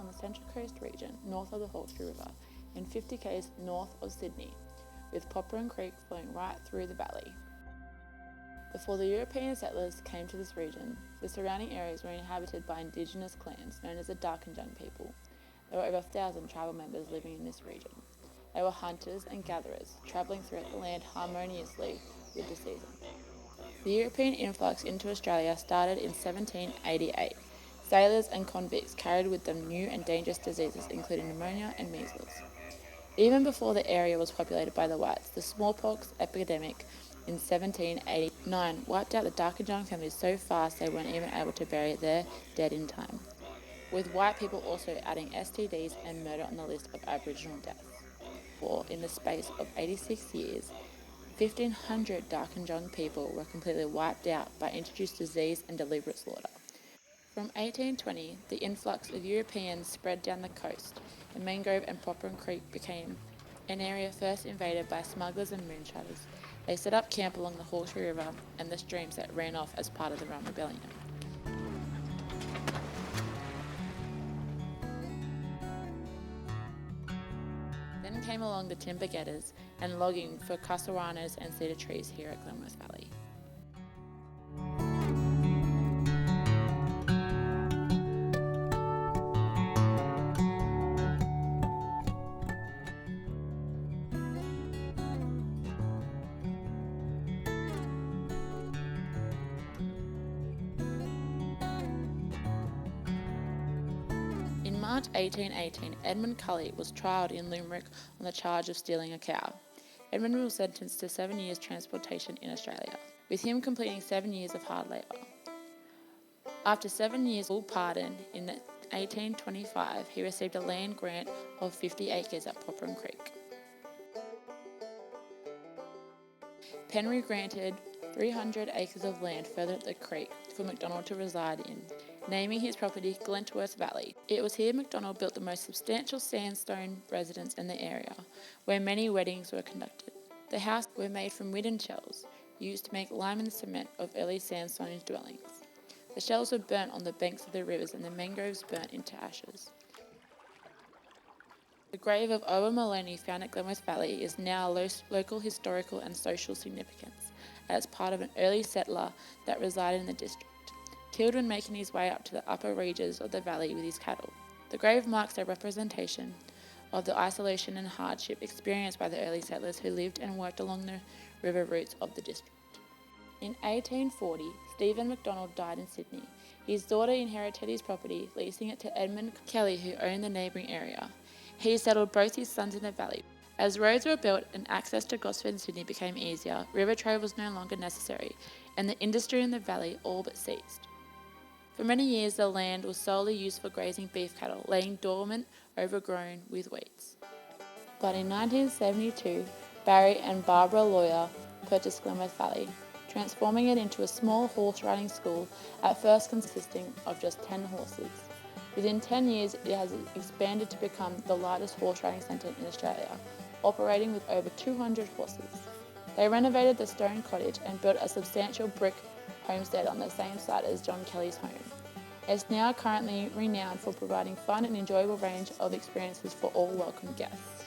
on the Central Coast region north of the Hawkesbury River and 50 km north of Sydney, with Popran Creek flowing right through the valley. Before the European settlers came to this region, the surrounding areas were inhabited by Indigenous clans known as the Darkinjung people. There were over 1,000 tribal members living in this region. They were hunters and gatherers, travelling throughout the land harmoniously with the season. The European influx into Australia started in 1788. Sailors and convicts carried with them new and dangerous diseases including pneumonia and measles. Even before the area was populated by the whites, the smallpox epidemic in 1789 wiped out the Darkinjung families so fast they weren't even able to bury their dead in time, with white people also adding STDs and murder on the list of Aboriginal deaths. In the space of 86 years, 1,500 Darkinjung people were completely wiped out by introduced disease and deliberate slaughter. From 1820, the influx of Europeans spread down the coast, and Mangrove and Popran Creek became an area first invaded by smugglers and moonshiners. They set up camp along the Hawkesbury River and the streams that ran off as part of the Rum Rebellion. Then came along the timber getters and logging for casaranas and cedar trees here at Glenworth Valley. In March 1818, Edmund Cully was trialled in Limerick on the charge of stealing a cow. Edmund was sentenced to 7 years transportation in Australia, with him completing 7 years of hard labour. After 7 years full pardon in 1825, he received a land grant of 50 acres at Popran Creek. Penry granted 300 acres of land further up the creek for MacDonald to reside in, naming his property Glenworth Valley. It was here MacDonald built the most substantial sandstone residence in the area, where many weddings were conducted. The houses were made from wooden shells, used to make lime and cement of early sandstone dwellings. The shells were burnt on the banks of the rivers and the mangroves burnt into ashes. The grave of Owen Maloney found at Glenworth Valley is now local historical and social significance, as part of an early settler that resided in the district, killed when making his way up to the upper reaches of the valley with his cattle. The grave marks a representation of the isolation and hardship experienced by the early settlers who lived and worked along the river routes of the district. In 1840, Stephen MacDonald died in Sydney. His daughter inherited his property, leasing it to Edmund Kelly, who owned the neighbouring area. He settled both his sons in the valley. As roads were built and access to Gosford and Sydney became easier, river trade was no longer necessary, and the industry in the valley all but ceased. For many years, the land was solely used for grazing beef cattle, laying dormant, overgrown with weeds. But in 1972, Barry and Barbara Lawyer purchased Glenworth Valley, transforming it into a small horse riding school, at first consisting of just 10 horses. Within 10 years, it has expanded to become the largest horse riding centre in Australia, operating with over 200 horses. They renovated the stone cottage and built a substantial brick homestead on the same site as John Kelly's home. It's now currently renowned for providing fun and enjoyable range of experiences for all welcome guests.